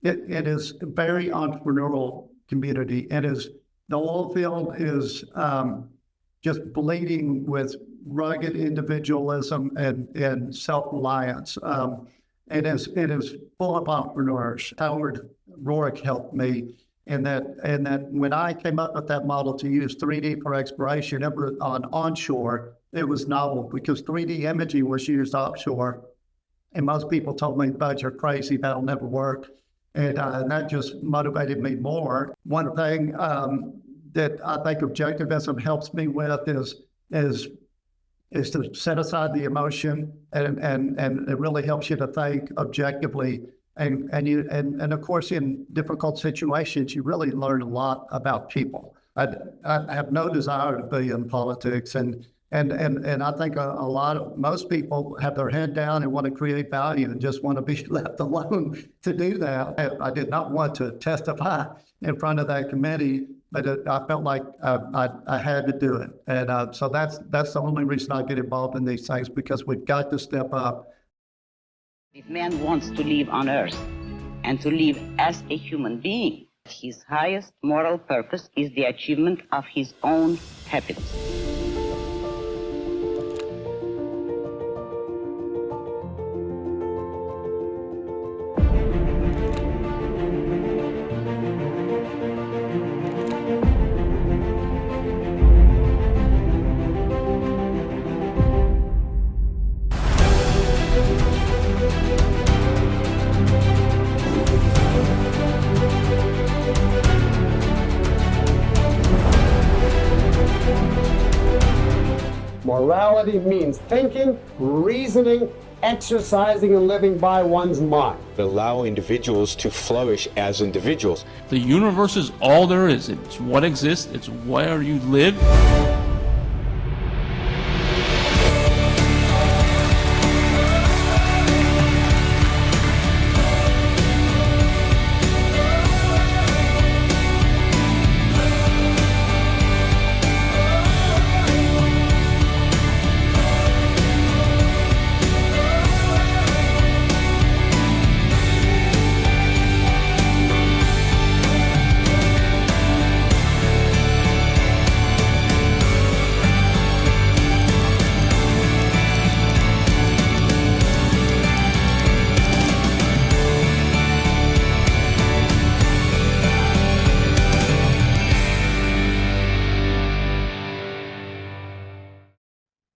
it is a very entrepreneurial community. The oil field is just bleeding with rugged individualism and self-reliance. It is full of entrepreneurs. Howard Rourke helped me in that when I came up with that model to use 3D for exploration, it was onshore. It was novel because 3D imaging was used offshore. And most people told me, Bud, you're crazy, that'll never work. And that just motivated me more. One thing that I think Objectivism helps me with is to set aside the emotion, and it really helps you to think objectively. And of course, in difficult situations, you really learn a lot about people. I have no desire to be in politics, and I think most people have their head down and want to create value and just want to be left alone to do that. I did not want to testify in front of that committee, but I felt like I had to do it. And so that's the only reason I get involved in these things, because we've got to step up. If man wants to live on earth and to live as a human being, his highest moral purpose is the achievement of his own happiness. Morality means thinking, reasoning, exercising, and living by one's mind. Allow individuals to flourish as individuals. The universe is all there is. It's what exists. It's where you live.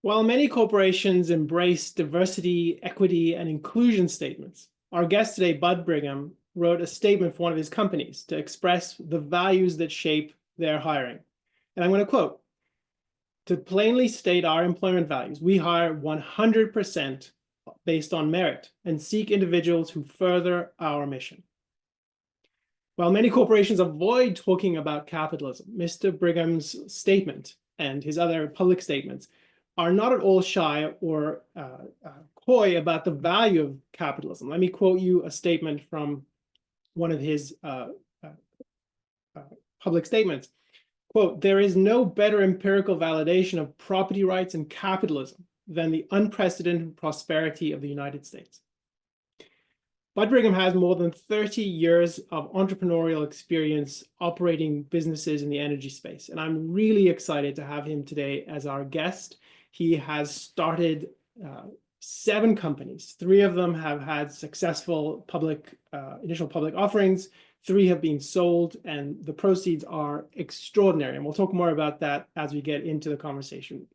While many corporations embrace diversity, equity, and inclusion statements, our guest today, Bud Brigham, wrote a statement for one of his companies to express the values that shape their hiring. And I'm going to quote, "To plainly state our employment values, we hire 100% based on merit and seek individuals who further our mission." While many corporations avoid talking about capitalism, Mr. Brigham's statement and his other public statements are not at all shy or coy about the value of capitalism. Let me quote you a statement from one of his public statements. Quote, "There is no better empirical validation of property rights and capitalism than the unprecedented prosperity of the United States." Bud Brigham has more than 30 years of entrepreneurial experience operating businesses in the energy space, and I'm really excited to have him today as our guest. He has started 7 companies. 3 of them have had successful initial public offerings. 3 have been sold, and the proceeds are extraordinary. And we'll talk more about that as we get into the conversation.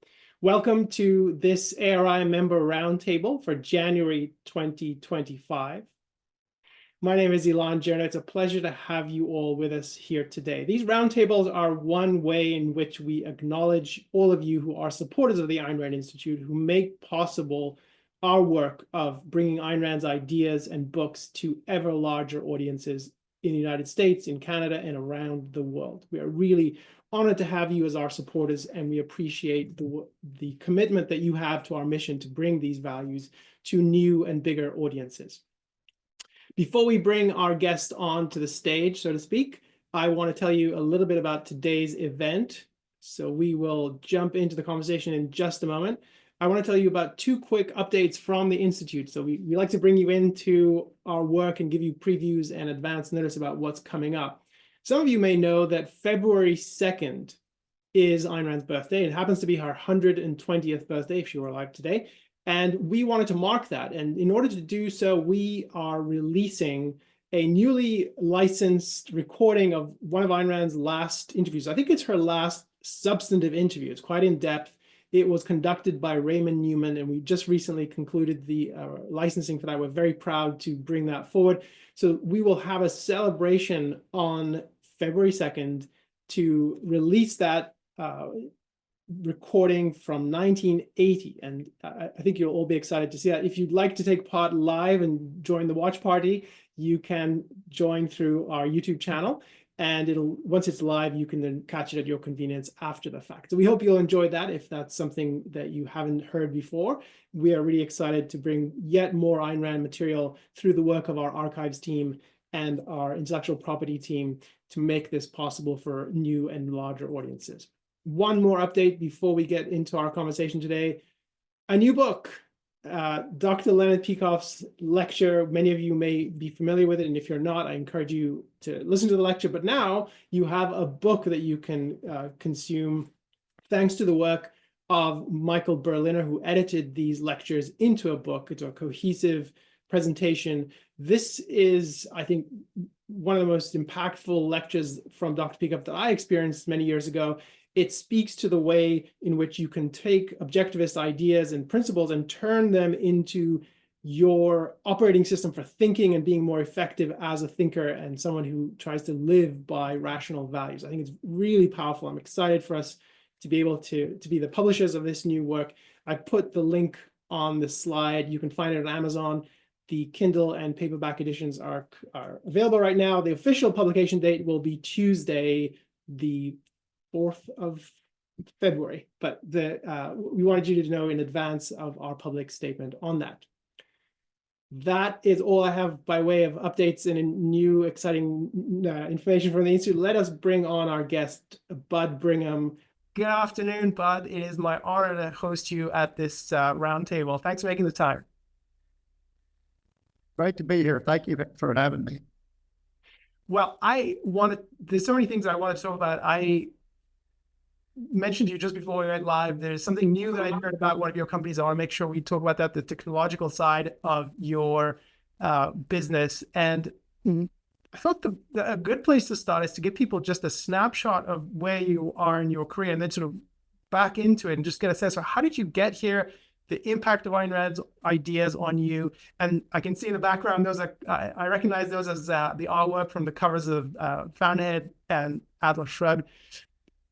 Welcome to this ARI member roundtable for January 2025. My name is Elan Journo. It's a pleasure to have you all with us here today. These roundtables are one way in which we acknowledge all of you who are supporters of the Ayn Rand Institute, who make possible our work of bringing Ayn Rand's ideas and books to ever larger audiences in the United States, in Canada, and around the world. We are really honored to have you as our supporters, and we appreciate the commitment that you have to our mission to bring these values to new and bigger audiences. Before we bring our guest on to the stage, so to speak, I want to tell you a little bit about today's event. So we will jump into the conversation in just a moment. I want to tell you about two quick updates from the Institute. So we like to bring you into our work and give you previews and advance notice about what's coming up. Some of you may know that February 2nd is Ayn Rand's birthday. It happens to be her 120th birthday if she were alive today. And we wanted to mark that. And in order to do so, we are releasing a newly licensed recording of one of Ayn Rand's last interviews. I think it's her last substantive interview. It's quite in depth. It was conducted by Raymond Newman, and we just recently concluded the licensing for that. We're very proud to bring that forward. So we will have a celebration on February 2nd to release that recording from 1980. And I think you'll all be excited to see that. If you'd like to take part live and join the watch party, you can join through our YouTube channel. And once it's live, you can then catch it at your convenience after the fact. So we hope you'll enjoy that if that's something that you haven't heard before. We are really excited to bring yet more Ayn Rand material through the work of our archives team and our intellectual property team to make this possible for new and larger audiences. One more update before we get into our conversation today. A new book. Dr. Leonard Peikoff's lecture, many of you may be familiar with it, and if you're not, I encourage you to listen to the lecture. But now you have a book that you can consume thanks to the work of Michael Berliner, who edited these lectures into a book. It's a cohesive presentation. This is, I think, one of the most impactful lectures from Dr. Peikoff that I experienced many years ago. It speaks to the way in which you can take objectivist ideas and principles and turn them into your operating system for thinking and being more effective as a thinker and someone who tries to live by rational values. I think it's really powerful. I'm excited for us to be able to be the publishers of this new work. I put the link on the slide. You can find it on Amazon. The Kindle and paperback editions are available right now. The official publication date will be Tuesday, the 4th of February, but we wanted you to know in advance of our public statement on that. That is all I have by way of updates and new exciting information from the Institute. Let us bring on our guest, Bud Brigham. Good afternoon, Bud. It is my honor to host you at this roundtable. Thanks for making the time. Great to be here. Thank you for having me. Well, there's so many things I want to talk about. I mentioned to you just before we went live, there's something new that I heard about one of your companies. I want to make sure we talk about that, the technological side of your business. And I thought a good place to start is to give people just a snapshot of where you are in your career and then sort of back into it and just get a sense of how did you get here, the impact of Ayn Rand's ideas on you. And I can see in the background, I recognize those as the artwork from the covers of Fountainhead and Atlas Shrugged.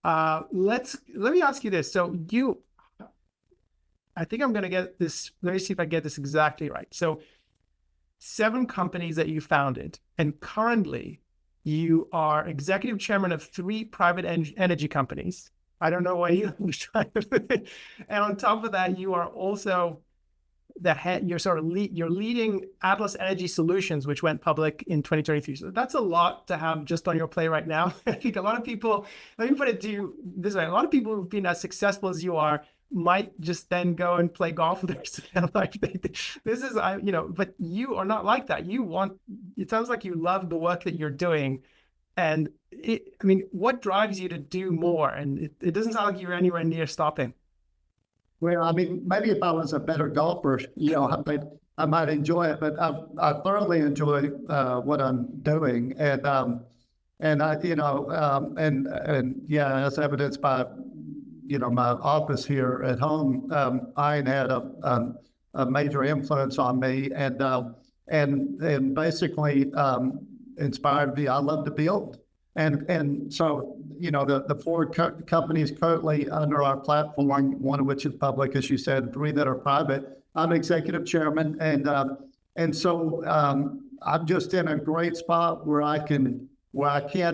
Let me ask you this. So I think I'm going to get this. Let me see if I get this exactly right. So 7 companies that you founded, and currently you are executive chairman of 3 private energy companies. I don't know why you and on top of that, you are also the head, you're leading Atlas Energy Solutions, which went public in 2023. So that's a lot to have just on your plate right now. I think a lot of people, let me put it to you this way, a lot of people who've been as successful as you are might just then go and play golf with the rest of their life. This is, but you are not like that. It sounds like you love the work that you're doing. And what drives you to do more? And it doesn't sound like you're anywhere near stopping. Well, maybe if I was a better golfer, I might enjoy it, but I thoroughly enjoy what I'm doing. And as evidenced by, my office here at home, Ayn had a major influence on me and basically inspired me. I love to build. And so, the 4 companies currently under our platform, one of which is public, as you said, 3 that are private. I'm executive chairman. And so I'm just in a great spot where I can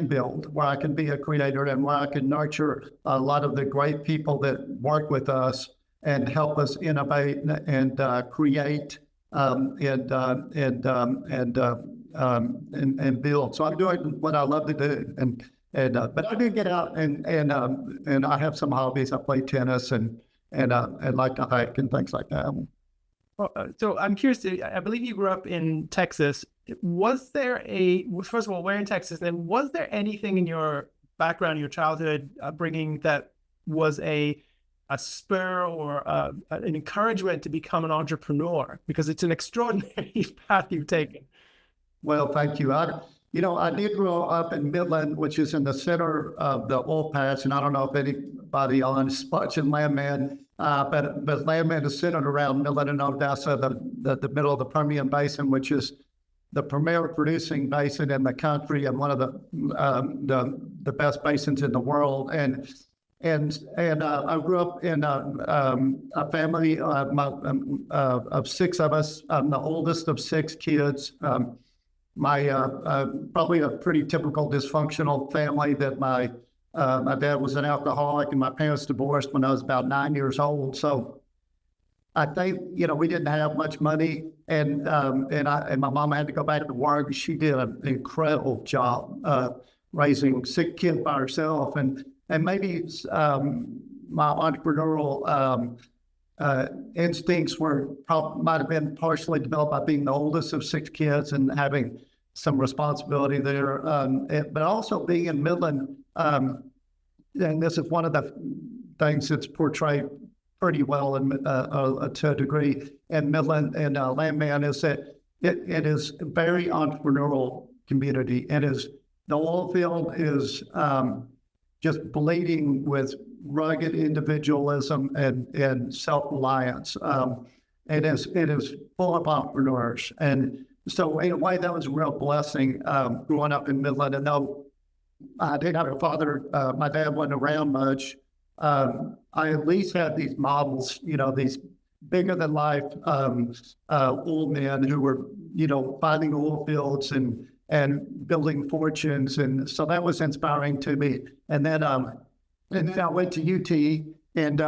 build, where I can be a creator, and where I can nurture a lot of the great people that work with us and help us innovate and create and build. So I'm doing what I love to do, but I do get out and I have some hobbies. I play tennis and like to hike and things like that. Well, so I'm curious, I believe you grew up in Texas. Was there first of all, where in Texas? And was there anything in your background, your childhood upbringing that was a spur or an encouragement to become an entrepreneur? Because it's an extraordinary path you've taken. Well, thank you. I did grow up in Midland, which is in the center of the oil patch, and I don't know if anybody on is watching Landman, but Landman is centered around Midland and Odessa, the middle of the Permian Basin, which is the premier producing basin in the country and one of the best basins in the world. And I grew up in a family of six of us. I'm the oldest of six kids. My probably a pretty typical dysfunctional family that my dad was an alcoholic and my parents divorced when I was about 9 years old. So I think, we didn't have much money and my mom had to go back to work. She did an incredible job raising 6 kids by herself. And maybe my entrepreneurial instincts might have been partially developed by being the oldest of 6 kids and having some responsibility there, but also being in Midland. And this is one of the things that's portrayed pretty well to a degree in Midland and Landman is that it is a very entrepreneurial community. The oil field is just bleeding with rugged individualism and self-reliance. It is full of entrepreneurs. And so in a way, that was a real blessing growing up in Midland. And though I didn't have a father, my dad wasn't around much, I at least had these models, these bigger than life old men who were, finding oil fields and building fortunes. And so that was inspiring to me. And then I went to UT and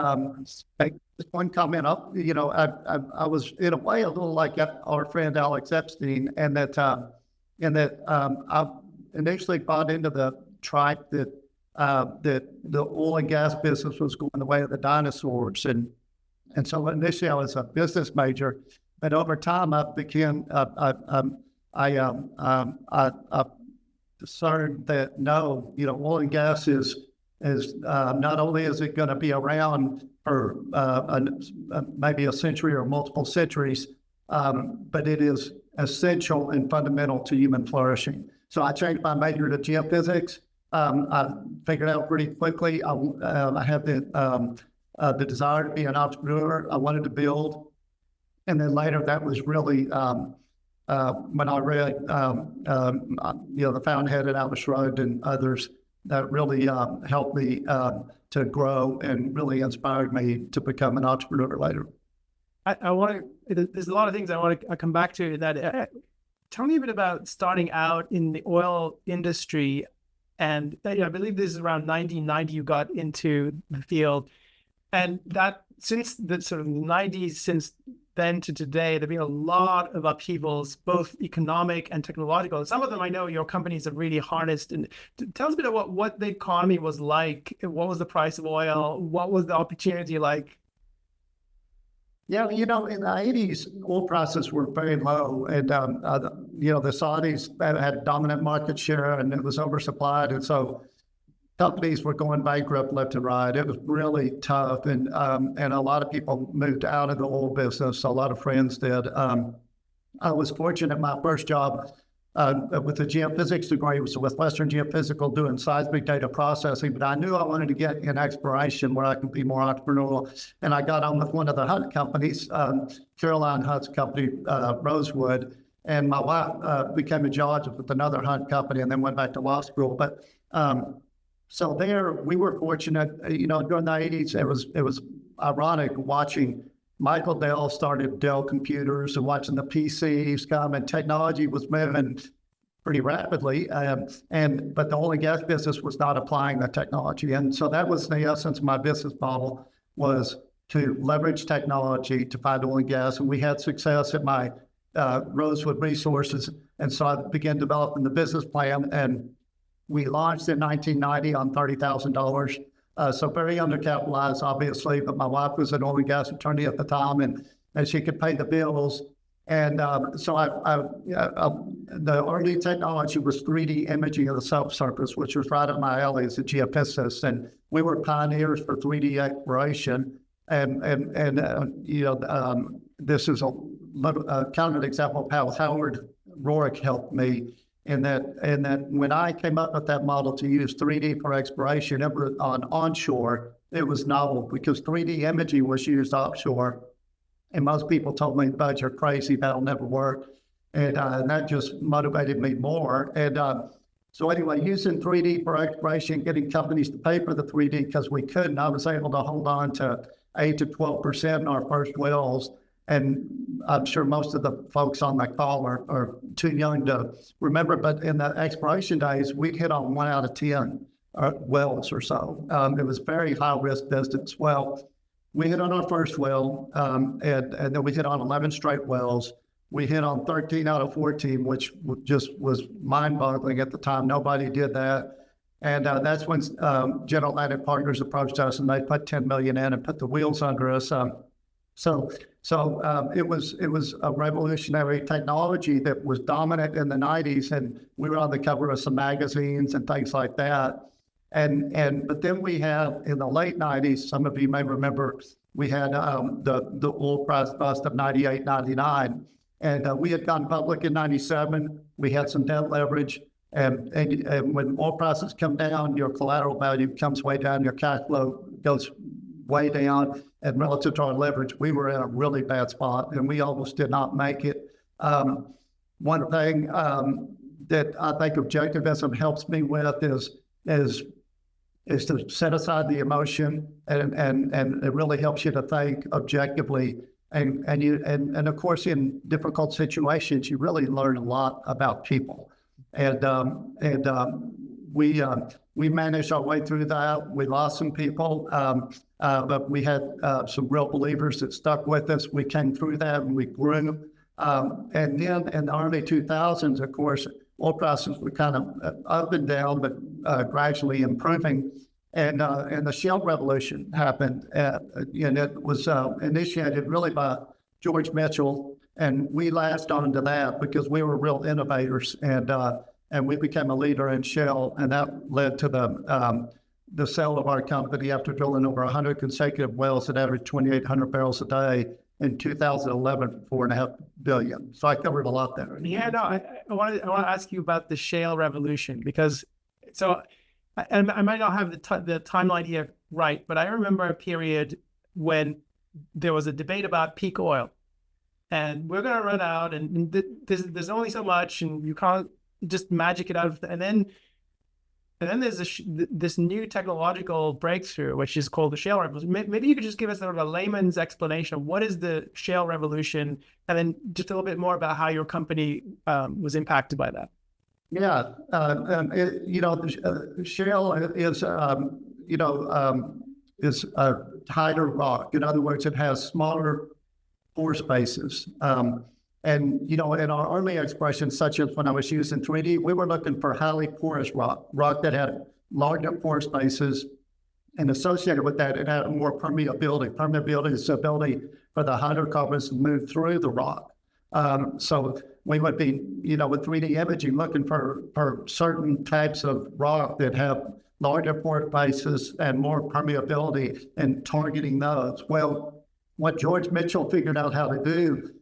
one comment up, I was in a way a little like our friend Alex Epstein, and that I initially bought into the tripe that the oil and gas business was going the way of the dinosaurs, and so initially I was a business major, but over time I became I discerned that no, oil and gas is not only is it going to be around for maybe a century or multiple centuries, but it is essential and fundamental to human flourishing. So I changed my major to geophysics. I figured out pretty quickly I had the desire to be an entrepreneur. I wanted to build, and then later that was really when I read the Fountainhead and Atlas Shrugged and others. That really helped me to grow and really inspired me to become an entrepreneur later. I want to, there's a lot of things I want to come back to that. Tell me a bit about starting out in the oil industry. And I believe this is around 1990 you got into the field. And that since the sort of 90s, since then to today, there have been a lot of upheavals, both economic and technological. Some of them I know your companies have really harnessed. And tell us a bit about what the economy was like. What was the price of oil? What was the opportunity like? Yeah, in the 80s, oil prices were very low. And, the Saudis had dominant market share and it was oversupplied. And so companies were going bankrupt left and right. It was really tough. And a lot of people moved out of the oil business. A lot of friends did. I was fortunate. My first job with a geophysics degree was with Western Geophysical doing seismic data processing, but I knew I wanted to get in exploration where I could be more entrepreneurial. And I got on with one of the hunt companies, Caroline Hunt's company, Rosewood. And my wife became a geologist with another hunt company and then went back to law school. But so there, we were fortunate, during the 80s, it was ironic watching Michael Dell started Dell Computers and watching the PCs come, and technology was moving pretty rapidly. But the oil and gas business was not applying the technology. And so that was the essence of my business model, was to leverage technology to find oil and gas. And we had success at my Rosewood Resources. And so I began developing the business plan, and we launched in 1990 on $30,000 So very undercapitalized, obviously, but my wife was an oil and gas attorney at the time, and she could pay the bills. And so the early technology was 3D imaging of the subsurface, which was right up my alley as a geophysicist. And we were pioneers for 3D exploration. This is a kind of an example of how Howard Rourke helped me in that when I came up with that model to use 3D for exploration on onshore, it was novel because 3D imaging was used offshore. And most people told me, "Bud, you're crazy, that'll never work." And that just motivated me more. And so anyway, using 3D for exploration, getting companies to pay for the 3D because we couldn't, I was able to hold on to 8 to 12% in our first wells. And I'm sure most of the folks on my call are too young to remember, but in the exploration days, we'd hit on 1 out of 10 wells or so. It was very high risk business. Well, we hit on our first well, and then we hit on 11 straight wells. We hit on 13 out of 14, which just was mind-boggling at the time. Nobody did that. And that's when General Atlantic Partners approached us, and they put $10 million in and put the wheels under us. So it was a revolutionary technology that was dominant in the 90s, and we were on the cover of some magazines and things like that. But then we had in the late 90s, some of you may remember, we had the oil price bust of 98, 99. And we had gone public in 97. We had some debt leverage. And when oil prices come down, your collateral value comes way down, your cash flow goes way down. And relative to our leverage, we were in a really bad spot, and we almost did not make it. One thing that I think Objectivism helps me with is to set aside the emotion, and it really helps you to think objectively. And of course, in difficult situations, you really learn a lot about people. We managed our way through that. We lost some people, but we had some real believers that stuck with us. We came through that and we grew. And then in the early 2000s, of course, oil prices were kind of up and down, but gradually improving. And the shale revolution happened, and it was initiated really by George Mitchell. And we latched on to that because we were real innovators, and we became a leader in shale, and that led to the sale of our company after drilling over 100 consecutive wells that averaged 2,800 barrels a day in 2011 for $4.5 billion. So I covered a lot there. Yeah, no, I want to ask you about the shale revolution because I might not have the timeline here right, but I remember a period when there was a debate about peak oil, and we're going to run out, and there's only so much, and you can't just magic it out. And then there's this new technological breakthrough, which is called the shale revolution. Maybe you could just give us sort of a layman's explanation of what is the shale revolution, and then just a little bit more about how your company was impacted by that. Yeah, shale is a tighter rock. In other words, it has smaller pore spaces. And, in our early expressions, such as when I was using 3D, we were looking for highly porous rock that had larger pore spaces. And associated with that, it had more permeability. Permeability is the ability for the hydrocarbons to move through the rock. So we would be, with 3D imaging, looking for certain types of rock that have larger pore spaces and more permeability and targeting those. Well, what George Mitchell figured out how to do,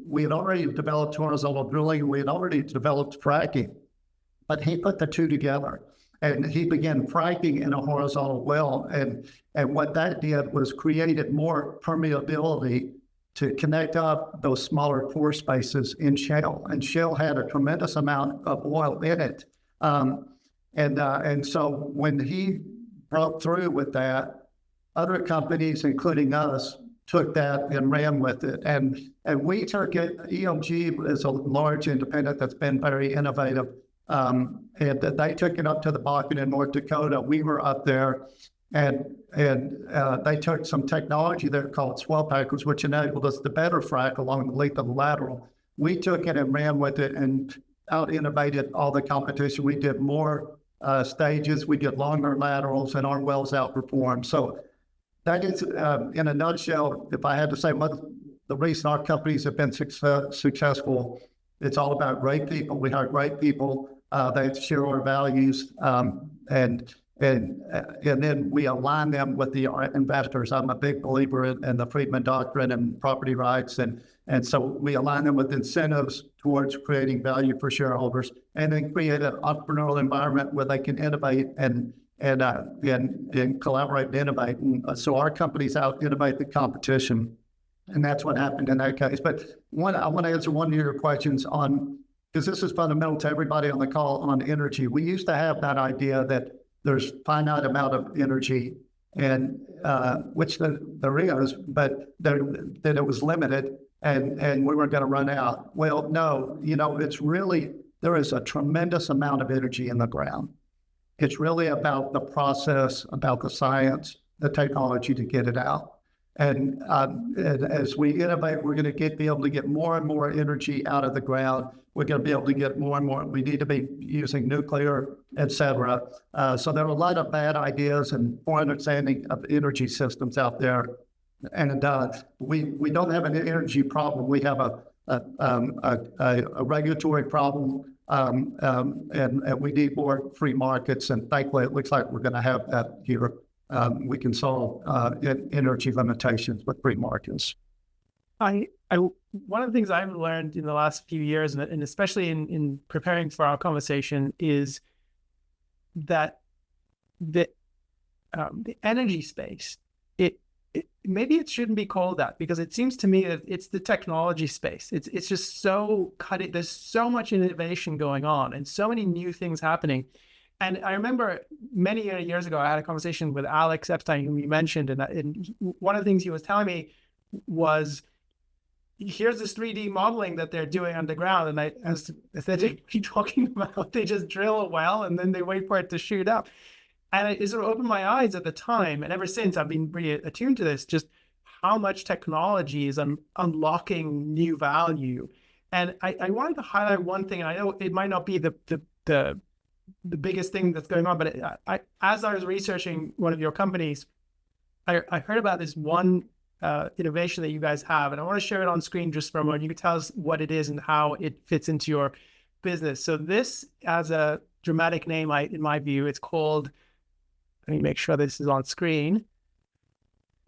we had already developed horizontal drilling, we had already developed fracking, but he put the two together and he began fracking in a horizontal well. And what that did was created more permeability to connect up those smaller pore spaces in shale. And shale had a tremendous amount of oil in it. And so when he broke through with that, other companies, including us, took that and ran with it. And we took it. EOG is a large independent that's been very innovative. And they took it up to the Bakken in North Dakota. We were up there, and they took some technology there called swell packers, which enabled us to better frack along the length of the lateral. We took it and ran with it and out-innovated all the competition. We did more stages. We get longer laterals, and our wells outperform. So that is, in a nutshell, if I had to say what the reason our companies have been successful, it's all about great people. We hire great people. They share our values, and then we align them with the investors. I'm a big believer in the Friedman Doctrine and property rights, and so we align them with incentives towards creating value for shareholders, and then create an entrepreneurial environment where they can innovate and collaborate and innovate. And so our companies out innovate the competition, and that's what happened in that case. But I want to answer one of your questions on, because this is fundamental to everybody on the call, on energy. We used to have that idea that there's finite amount of energy, and which there is, but that it was limited, and we weren't going to run out. Well, no, it's really, there is a tremendous amount of energy in the ground. It's really about the process, about the science, the technology to get it out. And as we innovate, we're going to be able to get more and more energy out of the ground. We're going to be able to get more and more. We need to be using nuclear, et cetera. So there are a lot of bad ideas and poor understanding of energy systems out there. And we don't have an energy problem. We have a regulatory problem, and we need more free markets. And thankfully, it looks like we're going to have that here. We can solve energy limitations with free markets. One of the things I've learned in the last few years, and especially in preparing for our conversation, is that the energy space, maybe it shouldn't be called that, because it seems to me that it's the technology space. It's just so there's so much innovation going on and so many new things happening. And I remember many years ago, I had a conversation with Alex Epstein, whom you mentioned, and one of the things he was telling me was, here's this 3D modeling that they're doing underground. And I said, what are you talking about? They just drill a well and then they wait for it to shoot up. And it sort of opened my eyes at the time. And ever since, I've been really attuned to this, just how much technology is unlocking new value. And I wanted to highlight one thing, and I know it might not be the biggest thing that's going on, but as I was researching one of your companies, I heard about this one innovation that you guys have, and I want to share it on screen just for a moment. You can tell us what it is and how it fits into your business. So this has a dramatic name, in my view. It's called, let me make sure this is on screen.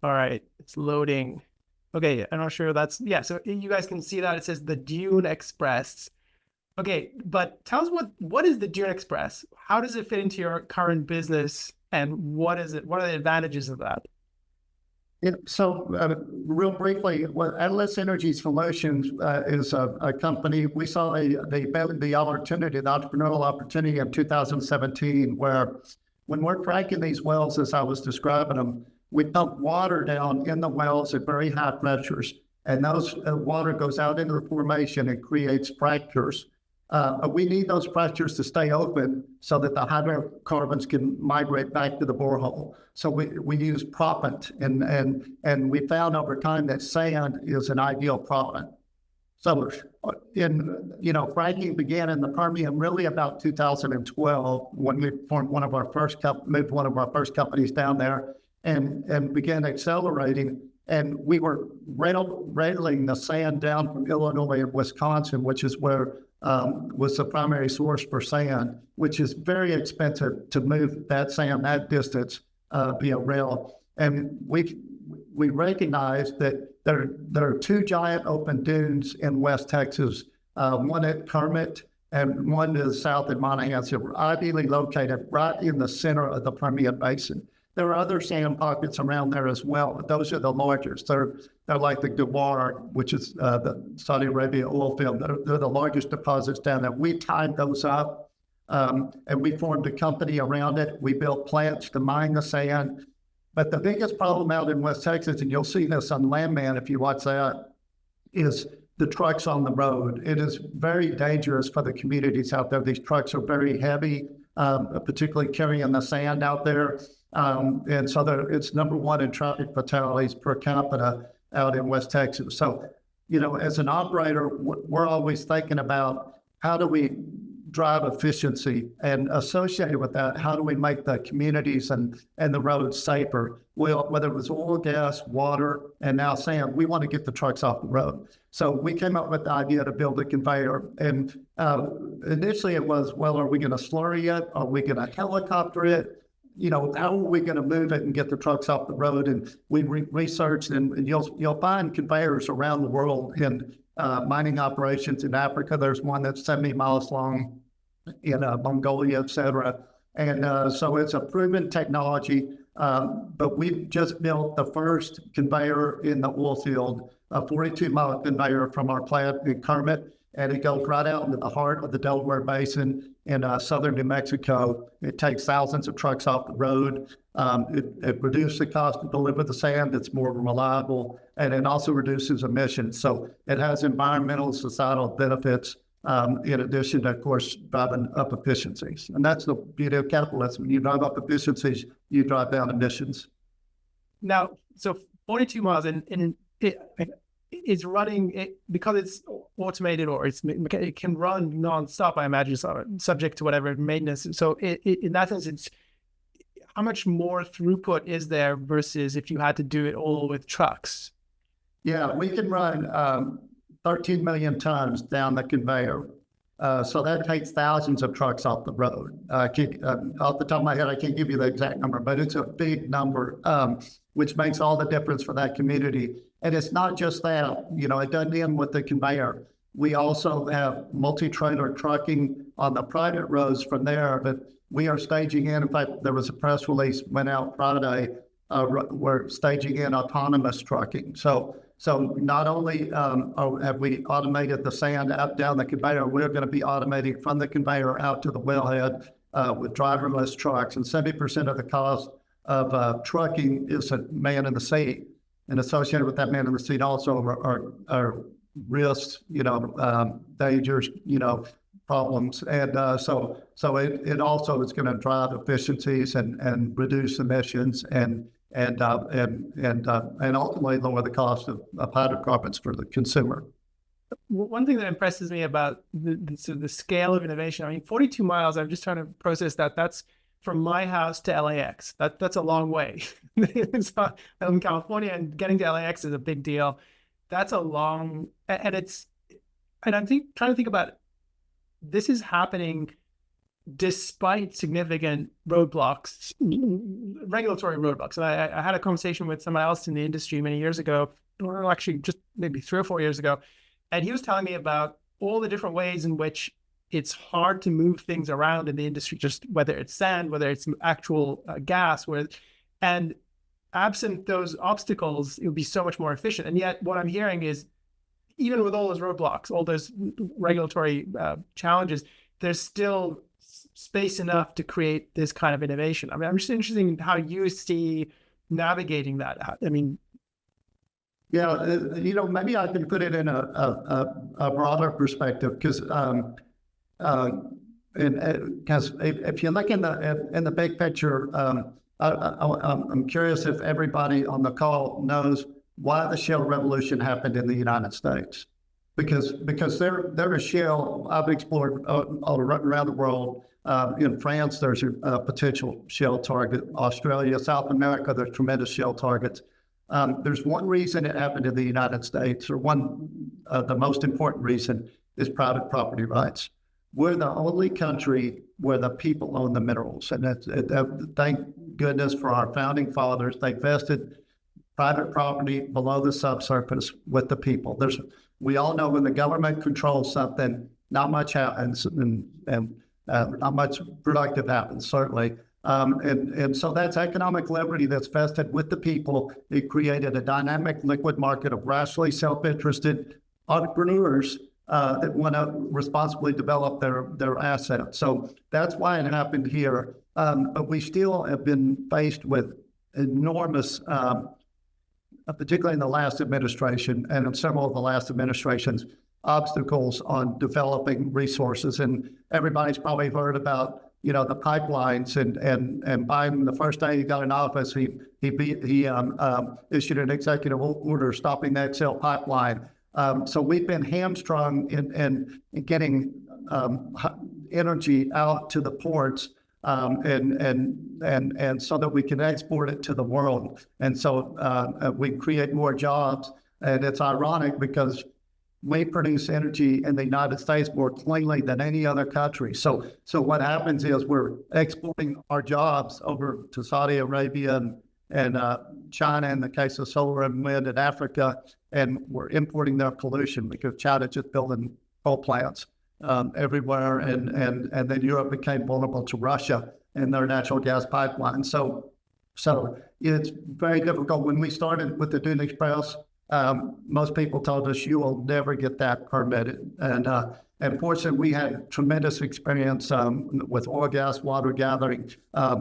All right, it's loading. Okay, I'm not sure that's, yeah, so you guys can see that it says the Dune Express. Okay, but tell us what is the Dune Express? How does it fit into your current business, and what is it? What are the advantages of that? Yeah, so real briefly, Atlas Energy Solutions is a company. We saw the opportunity, the entrepreneurial opportunity in 2017, where when we're fracking these wells, as I was describing them, we pump water down in the wells at very high pressures, and those water goes out into the formation and creates fractures. But we need those fractures to stay open so that the hydrocarbons can migrate back to the borehole. So we use proppant, and we found over time that sand is an ideal proppant. So fracking began in the Permian really about 2012 when we formed moved one of our first companies down there and began accelerating. And we were railing the sand down from Illinois and Wisconsin, which is where was the primary source for sand, which is very expensive to move that sand that distance via rail. And we recognize that there are two giant open dunes in West Texas, one at Kermit and one to the south at Monahan. So we're ideally located right in the center of the Permian Basin. There are other sand pockets around there as well, but those are the largest. They're like the Ghawar, which is the Saudi Arabia oil field. They're the largest deposits down there. We tied those up, and we formed a company around it. We built plants to mine the sand. But the biggest problem out in West Texas, and you'll see this on Landman if you watch that, is the trucks on the road. It is very dangerous for the communities out there. These trucks are very heavy, particularly carrying the sand out there. And so it's number one in traffic fatalities per capita out in West Texas. So, as an operator, we're always thinking about how do we drive efficiency, and associated with that, how do we make the communities and the roads safer? Well, whether it was oil, gas, water, and now sand, we want to get the trucks off the road. So we came up with the idea to build a conveyor. And initially it was, well, are we going to slurry it? Are we going to helicopter it? You know, how are we going to move it and get the trucks off the road? And we researched, and you'll find conveyors around the world in mining operations in Africa. There's one that's 70 miles long in Mongolia, et cetera. And so it's a proven technology, but we've just built the first conveyor in the oil field, a 42-mile conveyor from our plant in Kermit, and it goes right out into the heart of the Delaware Basin in southern New Mexico. It takes thousands of trucks off the road. It reduces the cost to deliver the sand. It's more reliable, and it also reduces emissions. So it has environmental and societal benefits, in addition to, of course, driving up efficiencies. And that's the beauty of capitalism. You drive up efficiencies, you drive down emissions. Now, so 42 miles, and it's running because it's automated, or it can run nonstop. I imagine, subject to whatever maintenance. So in that sense, it's how much more throughput is there versus if you had to do it all with trucks? Yeah, we can run 13 million tons down the conveyor. So that takes thousands of trucks off the road. Off the top of my head, I can't give you the exact number, but it's a big number, which makes all the difference for that community. And it's not just that, you know, it doesn't end with the conveyor. We also have multi-trailer trucking on the private roads from there, but we are staging in fact, there was a press release went out Friday, we're staging in autonomous trucking. So not only have we automated the sand out down the conveyor, we're going to be automating from the conveyor out to the wellhead with driverless trucks. And 70% of the cost of trucking is a man in the seat. And associated with that man in the seat also are risks, dangers, problems. And so it also is going to drive efficiencies and reduce emissions and ultimately lower the cost of hydrocarbons for the consumer. One thing that impresses me about the scale of innovation, I mean, 42 miles, I'm just trying to process that. That's from my house to LAX. That's a long way. I'm in California, and getting to LAX is a big deal. That's a long, and I'm trying to think about, this is happening despite significant roadblocks, regulatory roadblocks. And I had a conversation with somebody else in the industry many years ago, or actually just maybe 3 or 4 years ago, and he was telling me about all the different ways in which it's hard to move things around in the industry, just whether it's sand, whether it's actual gas, and absent those obstacles, it would be so much more efficient. And yet what I'm hearing is, even with all those roadblocks, all those regulatory challenges, there's still space enough to create this kind of innovation. I mean, I'm just interested in how you see navigating that. I mean, yeah, maybe I can put it in a broader perspective, because if you look in the big picture, I'm curious if everybody on the call knows why the shale revolution happened in the United States. Because there is shale. I've explored all around the world. In France, there's a potential shale target. Australia, South America, there's tremendous shale targets. There's one reason it happened in the United States, or the most important reason, is private property rights. We're the only country where the people own the minerals, and thank goodness for our founding fathers. They vested private property below the subsurface with the people. We all know when the government controls something, not much happens, and not much productive happens, certainly. And so that's economic liberty that's vested with the people. It created a dynamic liquid market of rationally self-interested entrepreneurs that want to responsibly develop their assets. So that's why it happened here. But we still have been faced with enormous, particularly in the last administration and in several of the last administrations, obstacles on developing resources. And everybody's probably heard about, the pipelines, and Biden, the first day he got in office, he issued an executive order stopping that shale pipeline. So we've been hamstrung in getting energy out to the ports, and so that we can export it to the world. And so we create more jobs. And it's ironic because we produce energy in the United States more cleanly than any other country. So what happens is we're exporting our jobs over to Saudi Arabia and China in the case of solar and wind in Africa, and we're importing their pollution because China just building coal plants everywhere, and then Europe became vulnerable to Russia and their natural gas pipeline. So it's very difficult. When we started with the Dune Express, most people told us you will never get that permitted, and fortunately we had tremendous experience with oil, gas, water gathering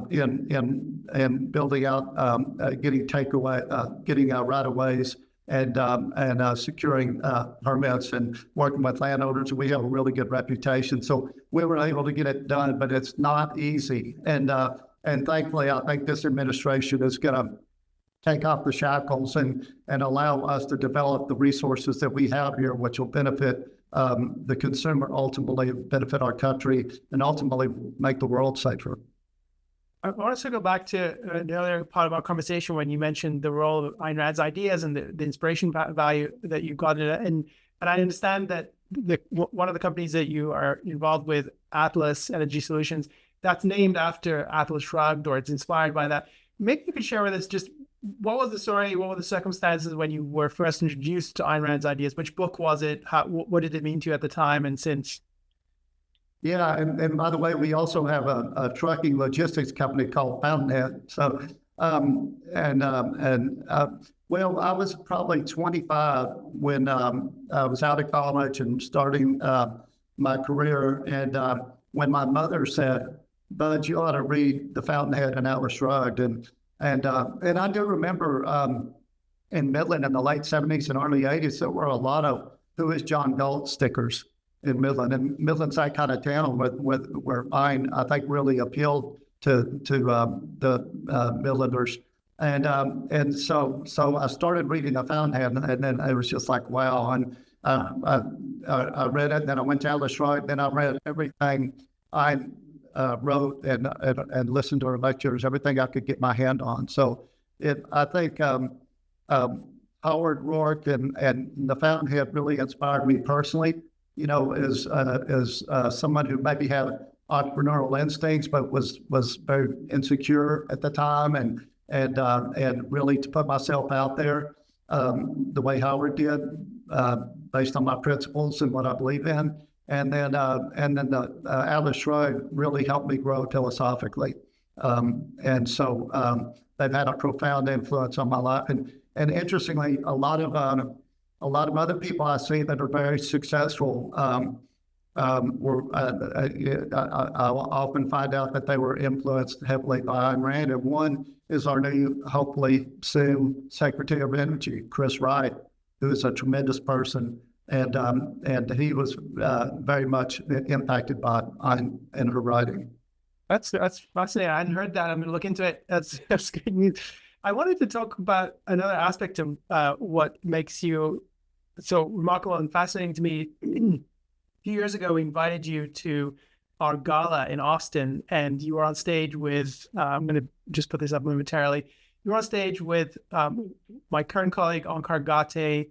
in building out, getting takeaway, getting right of ways, and securing permits and working with landowners. We have a really good reputation, so we were able to get it done, but it's not easy. And thankfully, I think this administration is going to take off the shackles and allow us to develop the resources that we have here, which will benefit the consumer, ultimately benefit our country, and ultimately make the world safer. I want to go back to the other part of our conversation when you mentioned the role of Ayn Rand's ideas and the inspiration value that you got in it. And I understand that one of the companies that you are involved with, Atlas Energy Solutions, that's named after Atlas Shrugged, or it's inspired by that. Maybe you could share with us just what was the story, what were the circumstances when you were first introduced to Ayn Rand's ideas? Which book was it? What did it mean to you at the time and since? Yeah, and by the way, we also have a trucking logistics company called Fountainhead. So, well, I was probably 25 when I was out of college and starting my career. And when my mother said, "Bud, you ought to read The Fountainhead and Atlas Shrugged," and I do remember in Midland in the late 70s and early 80s, there were a lot of "Who is John Galt" stickers in Midland, and Midland's that kind of town where Ayn, I think, really appealed to the Midlanders, and so I started reading The Fountainhead, and then it was just like, wow. And I read it, then I went to Atlas Shrugged, then I read everything Ayn wrote and listened to her lectures, everything I could get my hand on. So I think Howard Rourke and The Fountainhead really inspired me personally. You know, as someone who maybe had entrepreneurial instincts, but was very insecure at the time, and really to put myself out there the way Howard did, based on my principles and what I believe in, and then the Atlas Shrugged really helped me grow philosophically, and so they've had a profound influence on my life, and interestingly, a lot of other people I see that are very successful I often find out that they were influenced heavily by Ayn Rand. And one is our new, hopefully soon, Secretary of Energy, Chris Wright, who is a tremendous person. And he was very much impacted by Ayn and her writing. That's fascinating. I hadn't heard that. I'm going to look into it. That's good news. I wanted to talk about another aspect of what makes you so remarkable and fascinating to me. A few years ago, we invited you to our gala in Austin, and you were on stage with, I'm going to just put this up momentarily. You were on stage with my current colleague, Onkar Ghate,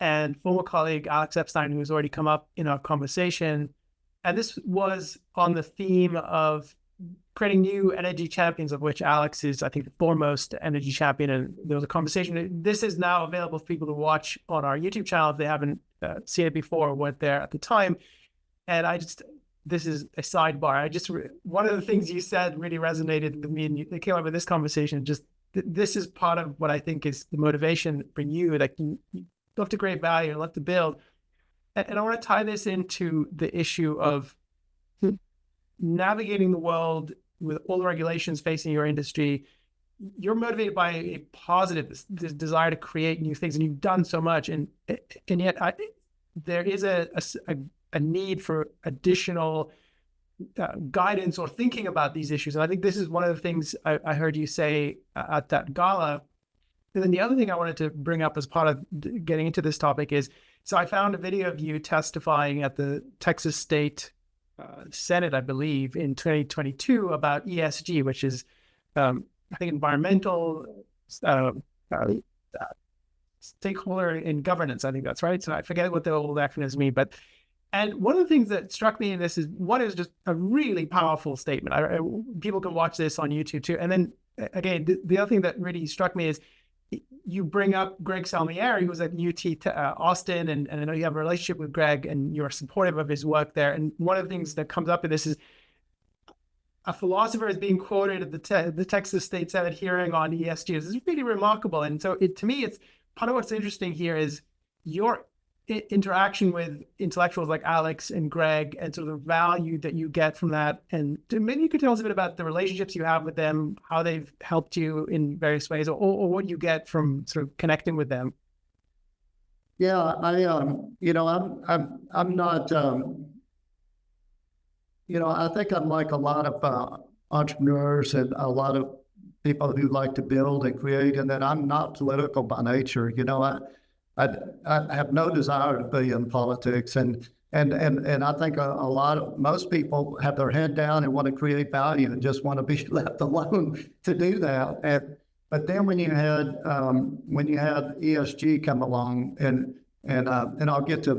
and former colleague, Alex Epstein, who has already come up in our conversation. And this was on the theme of creating new energy champions, of which Alex is, I think, the foremost energy champion. And there was a conversation. This is now available for people to watch on our YouTube channel if they haven't seen it before or weren't there at the time. And this is a sidebar. One of the things you said really resonated with me, and it came up with this conversation. Just this is part of what I think is the motivation for you, that you love to create value and love to build. And I want to tie this into the issue of navigating the world with all the regulations facing your industry. You're motivated by a positive, this desire to create new things, and you've done so much. And yet I think there is a need for additional guidance or thinking about these issues. And I think this is one of the things I heard you say at that gala. And then the other thing I wanted to bring up as part of getting into this topic is, so I found a video of you testifying at the Texas State Senate, I believe, in 2022 about ESG, which is, I think, environmental stakeholder in governance. I think that's right. So I forget what the old acronyms mean, but and one of the things that struck me in this is one is just a really powerful statement. People can watch this on YouTube too. And then again, the other thing that really struck me is you bring up Greg Salmieri, who's at UT Austin, and I know you have a relationship with Greg and you're supportive of his work there. And one of the things that comes up in this is a philosopher is being quoted at the Texas State Senate hearing on ESG. This is really remarkable. And so to me, it's part of what's interesting here is your interaction with intellectuals like Alex and Greg and sort of the value that you get from that. And maybe you could tell us a bit about the relationships you have with them, how they've helped you in various ways, or what you get from sort of connecting with them. Yeah, I'm not, I think I'm like a lot of entrepreneurs and a lot of people who like to build and create, and that I'm not political by nature. I have no desire to be in politics, and I think most people have their head down and want to create value and just want to be left alone to do that. But then when you had ESG come along, and I'll get to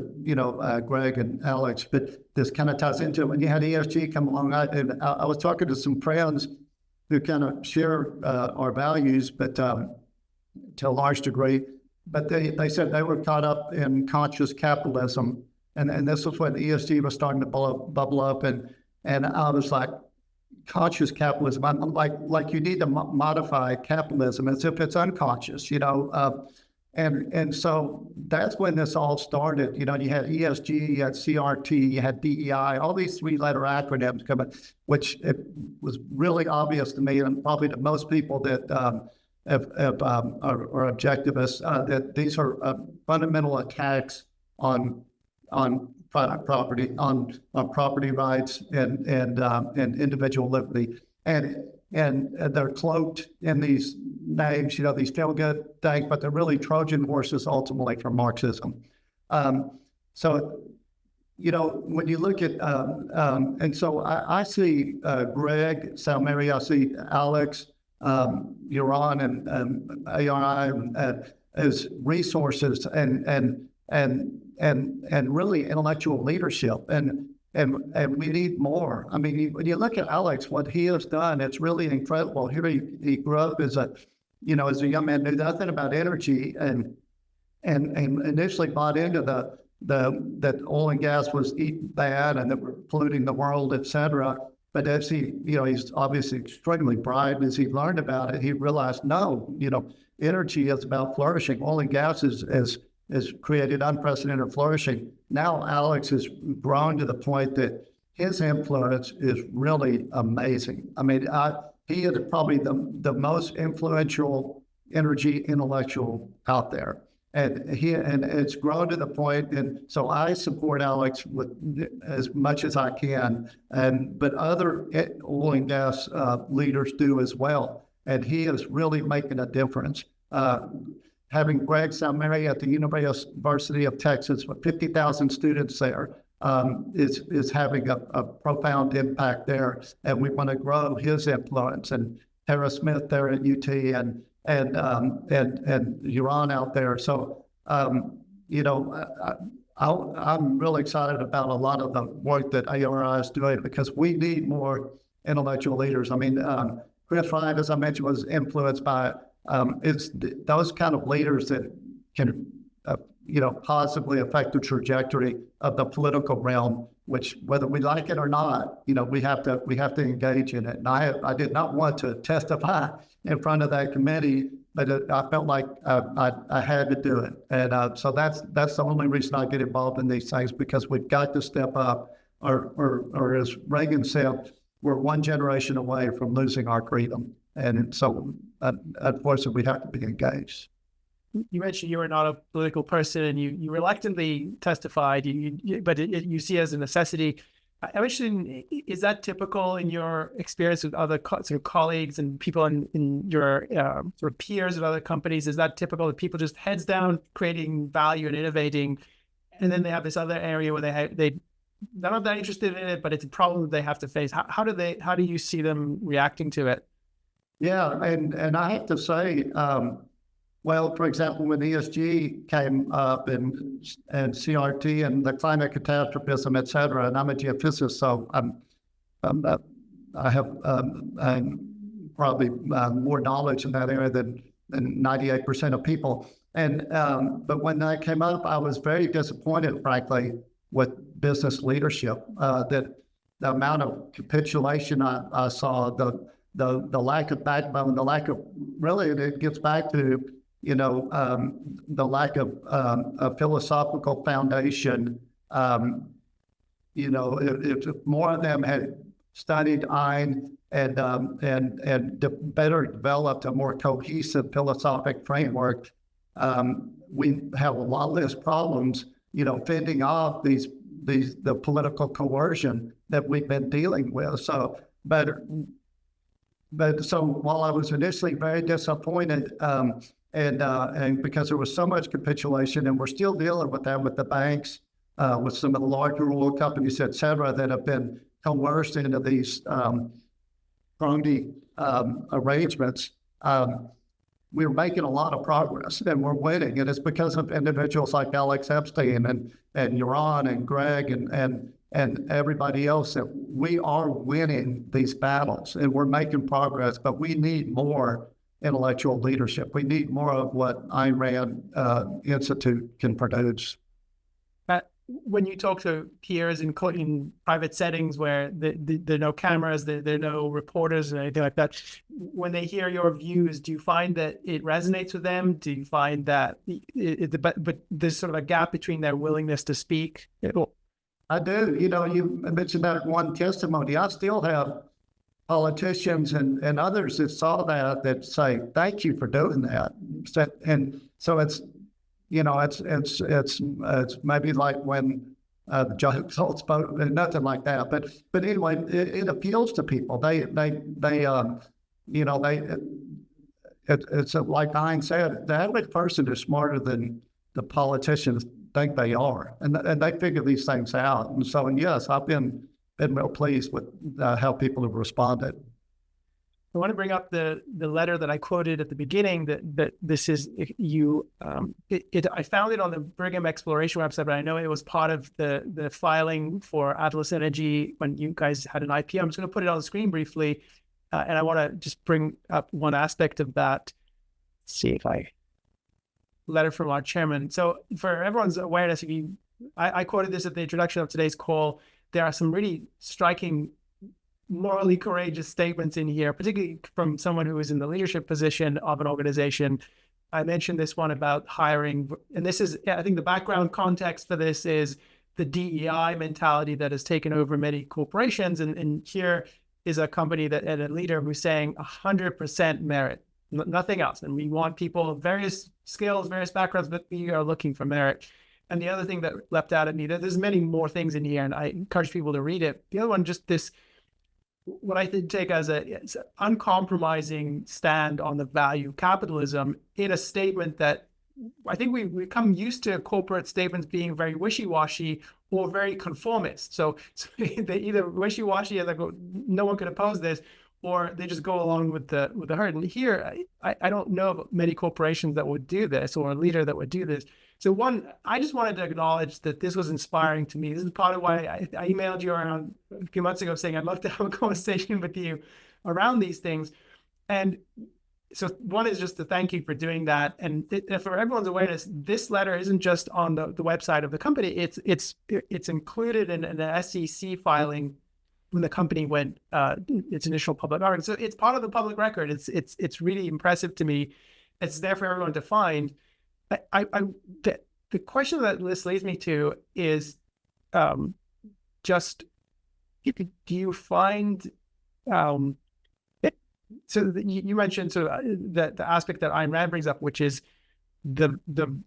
Greg and Alex, but this kind of ties into it. When you had ESG come along, I was talking to some friends who kind of share our values, but to a large degree. But they said they were caught up in conscious capitalism, and this was when ESG was starting to bubble up, and I was like, conscious capitalism. I'm like you need to modify capitalism as if it's unconscious, and so that's when this all started. You had ESG, you had CRT, you had DEI, all these three-letter acronyms coming, which it was really obvious to me and probably to most people that are objectivists, that these are fundamental attacks on property, on property rights and individual liberty, and they're cloaked in these names, these feel-good things, but they're really Trojan horses ultimately for Marxism. So when you look at, and so I see Greg Salmieri, I see Alex, Elan and ARI as resources and really intellectual leadership, and we need more. I mean, when you look at Alex, what he has done, it's really incredible. Here he grew up as a young man, knew nothing about energy, and initially bought into that oil and gas was bad and that we're polluting the world, etc. But as he's obviously extremely bright, and as he learned about it, he realized, no, energy is about flourishing. Oil and gas has created unprecedented flourishing. Now Alex has grown to the point that his influence is really amazing. I mean, he is probably the most influential energy intellectual out there. And it's grown to the point, and so I support Alex with as much as I can, but other oil and gas leaders do as well. And he is really making a difference. Having Greg Salmieri at the University of Texas with 50,000 students there is having a profound impact there, and we want to grow his influence. And Tara Smith there at UT, and Elan out there. So, I'm really excited about a lot of the work that ARI is doing, because we need more intellectual leaders. I mean, Chris Ryan, as I mentioned, was influenced by it's those kind of leaders that can, positively affect the trajectory of the political realm, which, whether we like it or not, we have to engage in it. And I did not want to testify in front of that committee, but I felt like I had to do it. And so that's the only reason I get involved in these things, because we've got to step up, or as Reagan said, we're one generation away from losing our freedom. And so unfortunately, we have to be engaged. You mentioned you were not a political person, and you reluctantly testified, but you see it as a necessity. I'm interested in, is that typical in your experience with other sort of colleagues and people in your sort of peers at other companies? Is that typical that people just heads down creating value and innovating, and then they have this other area where they they're not that interested in it, but it's a problem that they have to face. How do you see them reacting to it? Yeah, and I have to say, well, for example, when ESG came up and CRT and the climate catastrophism, et cetera, and I'm a geophysicist, so I have probably more knowledge in that area than 98% of people. And but when that came up, I was very disappointed, frankly, with business leadership. That the amount of capitulation I saw, the lack of backbone, the lack of, really, it gets back to, the lack of a philosophical foundation. If more of them had studied Ayn and better developed a more cohesive philosophic framework, we have a lot less problems, fending off the political coercion that we've been dealing with. So, but so while I was initially very disappointed, and because there was so much capitulation, and we're still dealing with that with the banks, with some of the larger oil companies, et cetera, that have been coerced into these crony arrangements, we're making a lot of progress and we're winning. And it's because of individuals like Alex Epstein and Elan and Greg and everybody else that we are winning these battles and we're making progress, but we need more intellectual leadership. We need more of what Ayn Rand Institute can produce. When you talk to peers in private settings where there are no cameras, there are no reporters or anything like that, when they hear your views, do you find that it resonates with them? Do you find that but there's sort of a gap between their willingness to speak? I do. You mentioned that one testimony. I still have politicians and others that saw that say, thank you for doing that. And so it's, it's maybe like when Joe Schultz spoke, nothing like that. But anyway, it appeals to people. It's like Ayn said, the average person is smarter than the politicians think they are, and they figure these things out. And so, yes, I've been real pleased with how people have responded. I want to bring up the letter that I quoted at the beginning. That this is I found it on the Brigham Exploration website, but I know it was part of the filing for Atlas Energy when you guys had an IPO. I'm just going to put it on the screen briefly, and I want to just bring up one aspect of that. Let's see if letter from our chairman. So for everyone's awareness, I quoted this at the introduction of today's call. There are some really striking, morally courageous statements in here, particularly from someone who is in the leadership position of an organization. I mentioned this one about hiring, and this is, I think the background context for this is the DEI mentality that has taken over many corporations. And here is a company and a leader who's saying 100% merit, nothing else. And we want people of various skills, various backgrounds, but we are looking for merit. And the other thing that leapt out at me, there's many more things in here, and I encourage people to read it. The other one, just this, what I take as it's an uncompromising stand on the value of capitalism in a statement that I think we become used to corporate statements being very wishy-washy or very conformist. So they either wishy-washy and they go, no one can oppose this, or they just go along with the herd. And here, I don't know of many corporations that would do this or a leader that would do this. So one, I just wanted to acknowledge that this was inspiring to me. This is part of why I emailed you around a few months ago saying I'd love to have a conversation with you around these things. And so one is just to thank you for doing that. And for everyone's awareness, this letter isn't just on the website of the company. It's included in an SEC filing when the company went its initial public offering. So it's part of the public record. It's really impressive to me. It's there for everyone to find. The question that this leads me to is just, do you find, so you mentioned sort of the aspect that Ayn Rand brings up, which is the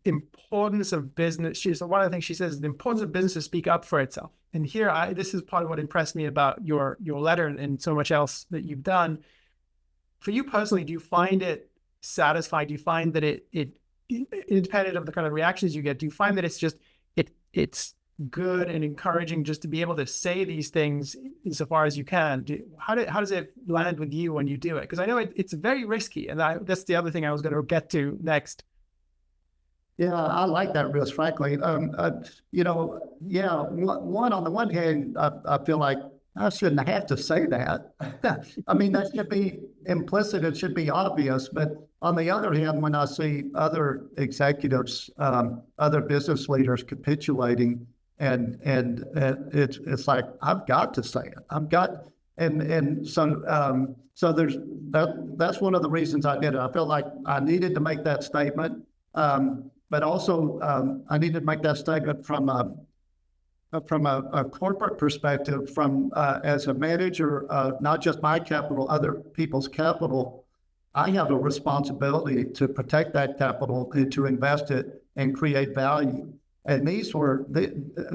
importance of business. So one of the things she says is the importance of business to speak up for itself. And here, this is part of what impressed me about your letter and so much else that you've done. For you personally, do you find it satisfying? Do you find that it independent of the kind of reactions you get, do you find that it's good and encouraging just to be able to say these things insofar as you can? How does it land with you when you do it? Because I know it's very risky, and that's the other thing I was going to get to next. Yeah, I like that risk, frankly. One on the one hand, I feel like I shouldn't have to say that. I mean, that should be implicit. It should be obvious. But on the other hand, when I see other executives, other business leaders capitulating, and it's like, I've got to say it. So there's that's one of the reasons I did it. I felt like I needed to make that statement. But also, I needed to make that statement from a corporate perspective, as a manager, not just my capital, other people's capital. I have a responsibility to protect that capital and to invest it and create value. And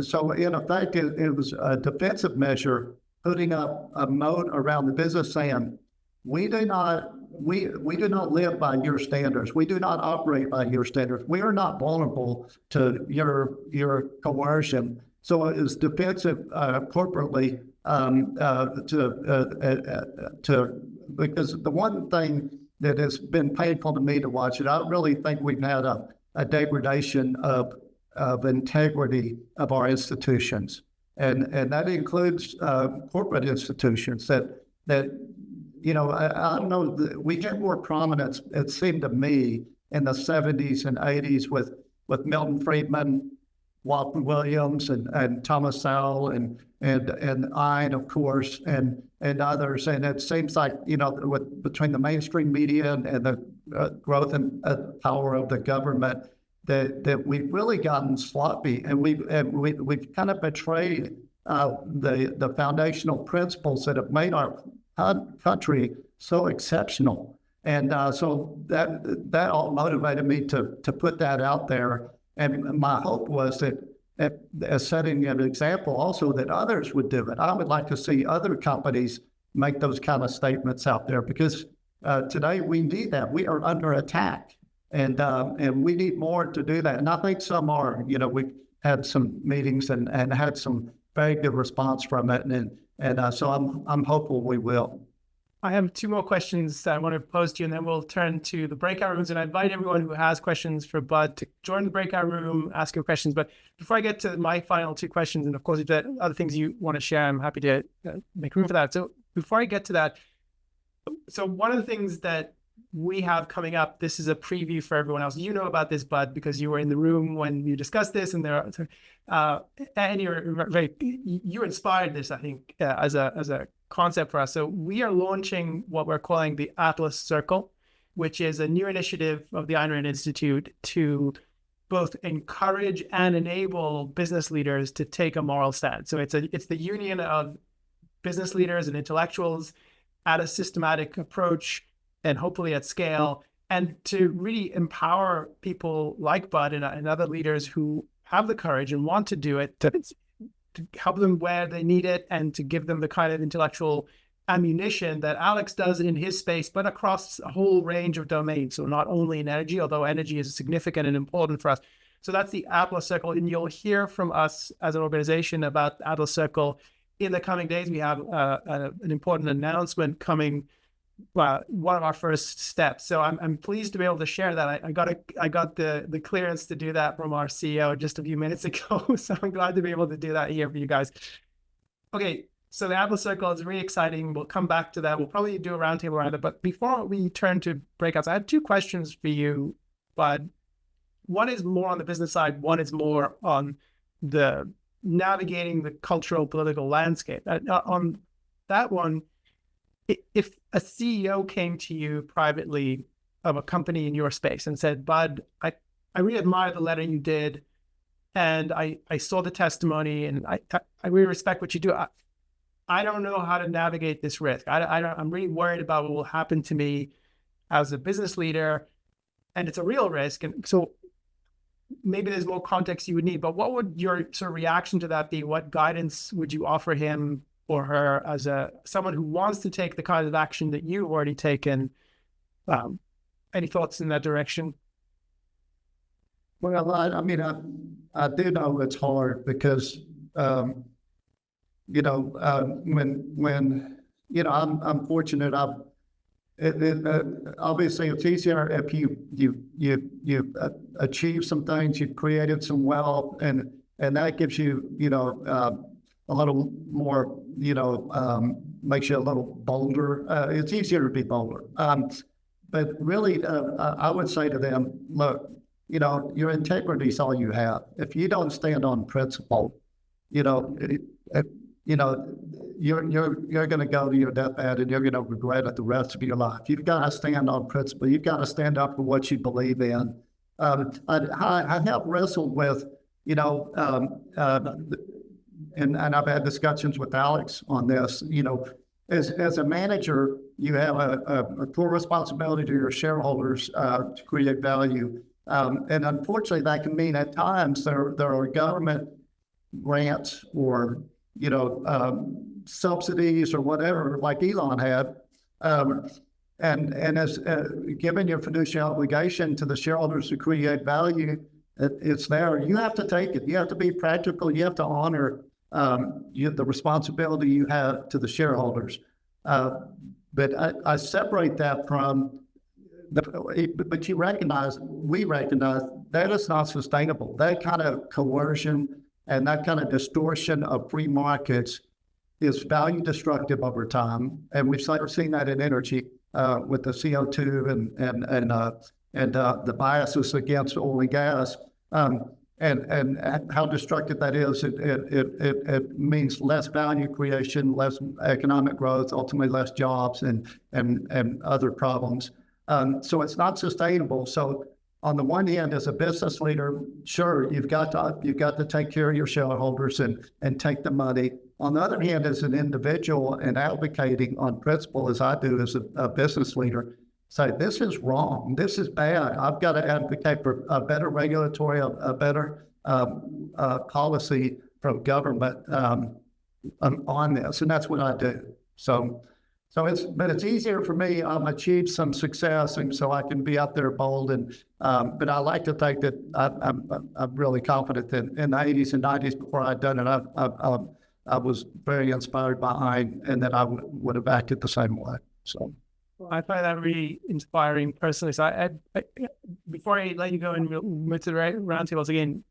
so in effect, it was a defensive measure, putting up a moat around the business, saying, we do not live by your standards. We do not operate by your standards. We are not vulnerable to your coercion. So it is defensive corporately because the one thing that has been painful to me to watch it, I really think we've had a degradation of integrity of our institutions, and that includes corporate institutions that. I don't know, we get more prominence, it seemed to me, in the 70s and 80s with Milton Friedman, Walter Williams, and Thomas Sowell, and Ayn, of course, and others. And it seems like, between the mainstream media and the growth and power of the government, that we've really gotten sloppy, and we've kind of betrayed the foundational principles that have made our country so exceptional. And so that all motivated me to put that out there. And my hope was that as setting an example also that others would do it. I would like to see other companies make those kind of statements out there, because today we need that. We are under attack, and we need more to do that. And I think some are. We've had some meetings and had some very good response from it, and so I'm hopeful we will. I have two more questions that I want to pose to you, and then we'll turn to the breakout rooms. And I invite everyone who has questions for Bud to join the breakout room, ask your questions. But before I get to my final two questions, and of course, if there are other things you want to share, I'm happy to make room for that. So before I get to that, so one of the things that we have coming up, this is a preview for everyone else. You know about this, Bud, because you were in the room when you discussed this, and and you inspired this, I think, as a concept for us. So we are launching what we're calling the Atlas Circle, which is a new initiative of the Ayn Rand Institute to both encourage and enable business leaders to take a moral stand. So it's the union of business leaders and intellectuals at a systematic approach, and hopefully at scale, and to really empower people like Bud and other leaders who have the courage and want to do it, to help them where they need it, and to give them the kind of intellectual ammunition that Alex does in his space, but across a whole range of domains. So not only in energy, although energy is significant and important for us. So that's the Atlas Circle, and you'll hear from us as an organization about Atlas Circle in the coming days. We have an important announcement coming. One of our first steps. So I'm pleased to be able to share that. I got the clearance to do that from our CEO just a few minutes ago. So I'm glad to be able to do that here for you guys. Okay, so the Atlas Circle is really exciting. We'll come back to that. We'll probably do a roundtable around it. But before we turn to breakouts, I have two questions for you, Bud. One is more on the business side. One is more on the navigating the cultural political landscape. On that one, if a CEO came to you privately of a company in your space and said, Bud, I really admire the letter you did, and I saw the testimony, and I really respect what you do. I don't know how to navigate this risk. I'm really worried about what will happen to me as a business leader, and it's a real risk. And so maybe there's more context you would need, but what would your sort of reaction to that be? What guidance would you offer him or her as someone who wants to take the kind of action that you've already taken? Any thoughts in that direction? Well, I mean, I do know it's hard because, when I'm fortunate. Obviously, it's easier if you achieve some things, you've created some wealth, and that gives you, a little more, makes you a little bolder. It's easier to be bolder. But really, I would say to them, look, your integrity is all you have. If you don't stand on principle, you're going to go to your deathbed and you're going to regret it the rest of your life. You've got to stand on principle. You've got to stand up for what you believe in. I have wrestled with, and I've had discussions with Alex on this. As a manager, you have a core responsibility to your shareholders to create value. And unfortunately, that can mean at times there are government grants or subsidies or whatever, like Elan had, and as given your fiduciary obligation to the shareholders to create value, it's there. You have to take it. You have to be practical. You have to honor the responsibility you have to the shareholders. But I separate that from. But we recognize that is not sustainable. That kind of coercion and that kind of distortion of free markets is value destructive over time. And we've seen that in energy with the CO2 and the biases against oil and gas. And how destructive that is. It means less value creation, less economic growth, ultimately less jobs and other problems. So it's not sustainable. So on the one hand, as a business leader, sure, you've got to take care of your shareholders and take the money. On the other hand, as an individual and advocating on principle, as I do as a business leader, say this is wrong, this is bad. I've got to advocate for a better regulatory, a better policy from government on this, and that's what I do. So it's easier for me. I've achieved some success, and so I can be out there bold. But I like to think that I'm really confident that in the 80s and 90s, before I'd done it, I was very inspired by Ayn, and that I would have acted the same way. So I find that really inspiring personally. So I before I let you go and move to the roundtables again,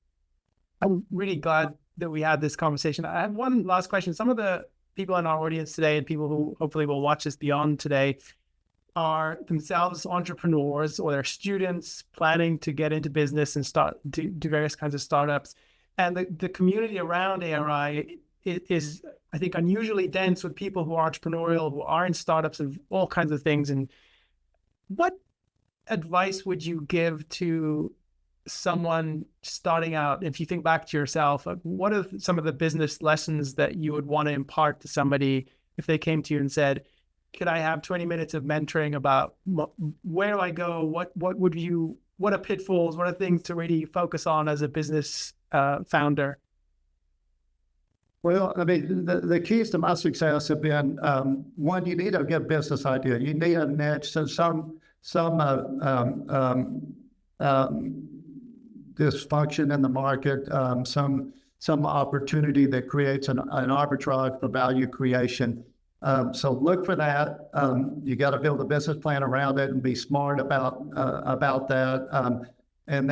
I'm really glad that we had this conversation. I have one last question. Some of the people in our audience today and people who hopefully will watch this beyond today are themselves entrepreneurs, or they're students planning to get into business and start do various kinds of startups. And the community around ARI is, I think, unusually dense with people who are entrepreneurial, who are in startups of all kinds of things. And what advice would you give to someone starting out? If you think back to yourself, what are some of the business lessons that you would want to impart to somebody if they came to you and said, could I have 20 minutes of mentoring about where do I go? What are pitfalls? What are things to really focus on as a business founder? Well, I mean, the keys to my success have been, one, you need a good business idea. You need a niche, so some dysfunction in the market, some opportunity that creates an arbitrage for value creation. So look for that. You got to build a business plan around it and be smart about that. And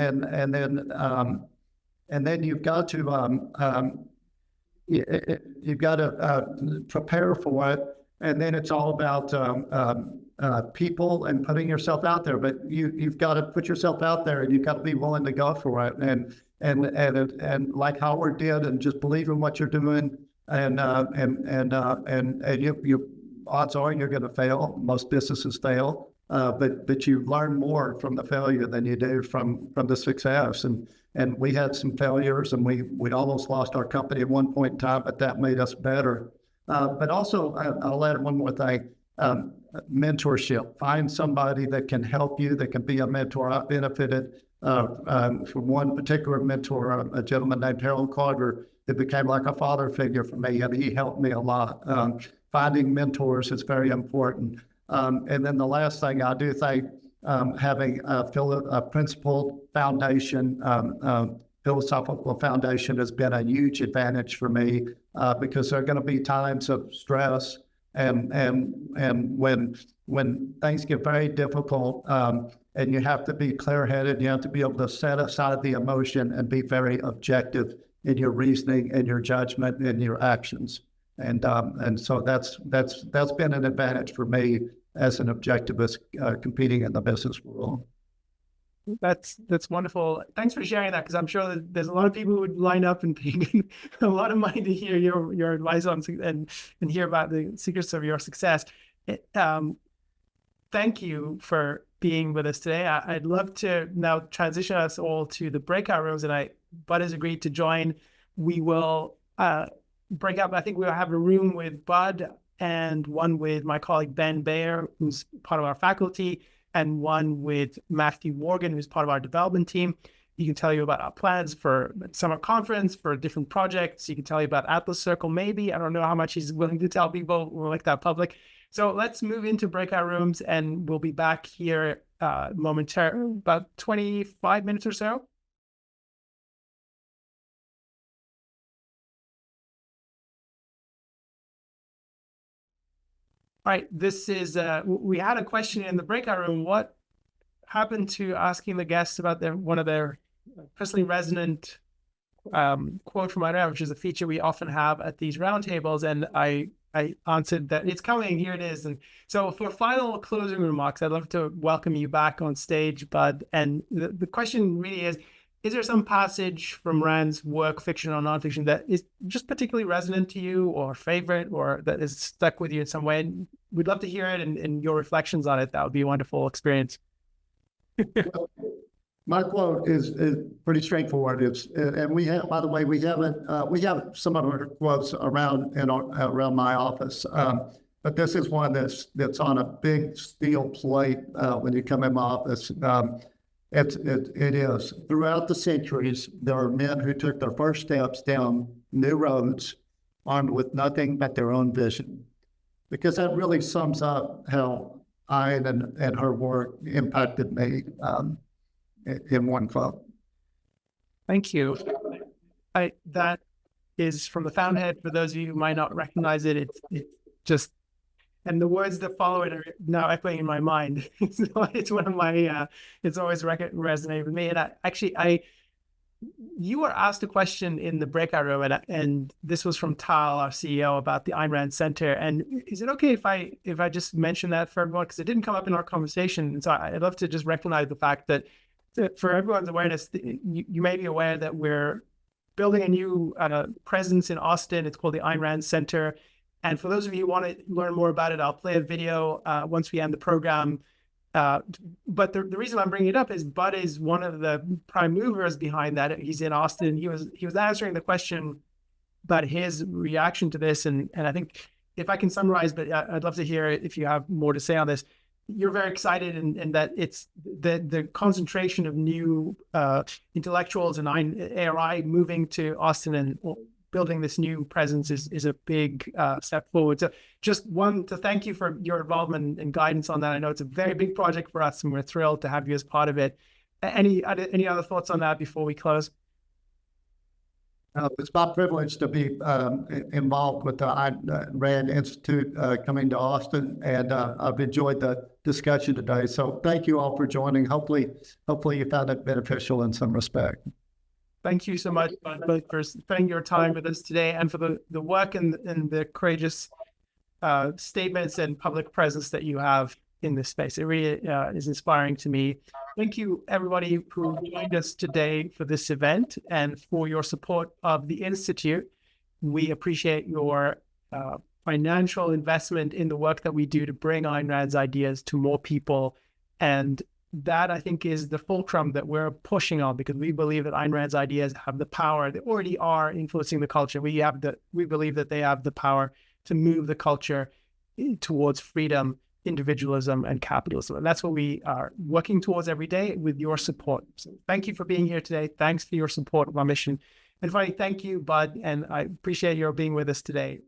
then you've got to prepare for it. And then it's all about people and putting yourself out there. But you've got to put yourself out there, and you've got to be willing to go for it. And like Howard did, and just believe in what you're doing. And you odds are you're going to fail. Most businesses fail, but you learn more from the failure than you do from the success. And we had some failures, and we almost lost our company at one point in time, but that made us better. But also, I'll add one more thing. Mentorship. Find somebody that can help you, that can be a mentor. I benefited from one particular mentor, a gentleman named Harold Carter, that became like a father figure for me, and he helped me a lot. Finding mentors is very important. And then the last thing, I do think having a principled foundation philosophical foundation has been a huge advantage for me because there are going to be times of stress and when things get very difficult and you have to be clear-headed, you have to be able to set aside the emotion and be very objective in your reasoning and your judgment and your actions. And so that's been an advantage for me as an objectivist competing in the business world. That's wonderful. Thanks for sharing that, because I'm sure that there's a lot of people who would line up and pay a lot of money to hear your advice on and hear about the secrets of your success. Thank you for being with us today. I'd love to now transition us all to the breakout rooms, and Bud has agreed to join. We will break up. I think we'll have a room with Bud and one with my colleague Ben Bayer, who's part of our faculty, and one with Matthew Morgan, who's part of our development team. He can tell you about our plans for summer conference, for different projects. He can tell you about Atlas Circle, maybe. I don't know how much he's willing to tell people. We'll make that public. So let's move into breakout rooms, and we'll be back here momentarily, about 25 minutes or so. All right, this is, we had a question in the breakout room. What happened to asking the guests about one of their personally resonant quote from Ayn Rand, which is a feature we often have at these roundtables, and I answered that it's coming, here it is. And so for final closing remarks, I'd love to welcome you back on stage, Bud. And the question really is there some passage from Rand's work, fiction or nonfiction, that is just particularly resonant to you or favorite, or that is stuck with you in some way? And we'd love to hear it and your reflections on it. That would be a wonderful experience. My quote is pretty straightforward. And we have, by the way, we have some of our quotes around my office, but this is one that's on a big steel plate when you come in my office. It is. Throughout the centuries, there are men who took their first steps down new roads, armed with nothing but their own vision, because that really sums up how Ayn and her work impacted me. In one quote. Thank you. That is from the Fountainhead. For those of you who might not recognize it, it's just, and the words that follow it are now echoing in my mind. It's one of my, it's always resonated with me. And you were asked a question in the breakout room, and this was from Tal, our CEO, about the Ayn Rand Center. And is it okay if I just mention that for everyone? Because it didn't come up in our conversation. And so I'd love to just recognize the fact that for everyone's awareness, you may be aware that we're building a new presence in Austin. It's called the Ayn Rand Center. And for those of you who want to learn more about it, I'll play a video once we end the program. But the reason I'm bringing it up is Bud is one of the prime movers behind that. He's in Austin. He was answering the question about his reaction to this. And I think if I can summarize, but I'd love to hear if you have more to say on this. You're very excited and that it's the concentration of new intellectuals and ARI moving to Austin and building this new presence is a big step forward. So just one, to thank you for your involvement and guidance on that. I know it's a very big project for us and we're thrilled to have you as part of it. Any other thoughts on that before we close? It's my privilege to be involved with the Ayn Rand Institute coming to Austin, and I've enjoyed the discussion today. So thank you all for joining. Hopefully you found it beneficial in some respect. Thank you so much, both for spending your time with us today and for the work and the courageous statements and public presence that you have in this space. It really is inspiring to me. Thank you, everybody who joined us today for this event and for your support of the Institute. We appreciate your financial investment in the work that we do to bring Ayn Rand's ideas to more people. And that, I think, is the fulcrum that we're pushing on, because we believe that Ayn Rand's ideas have the power. They already are influencing the culture. We believe that they have the power to move the culture towards freedom, individualism, and capitalism. And that's what we are working towards every day with your support. So thank you for being here today. Thanks for your support of our mission. And finally, thank you, Bud. And I appreciate your being with us today.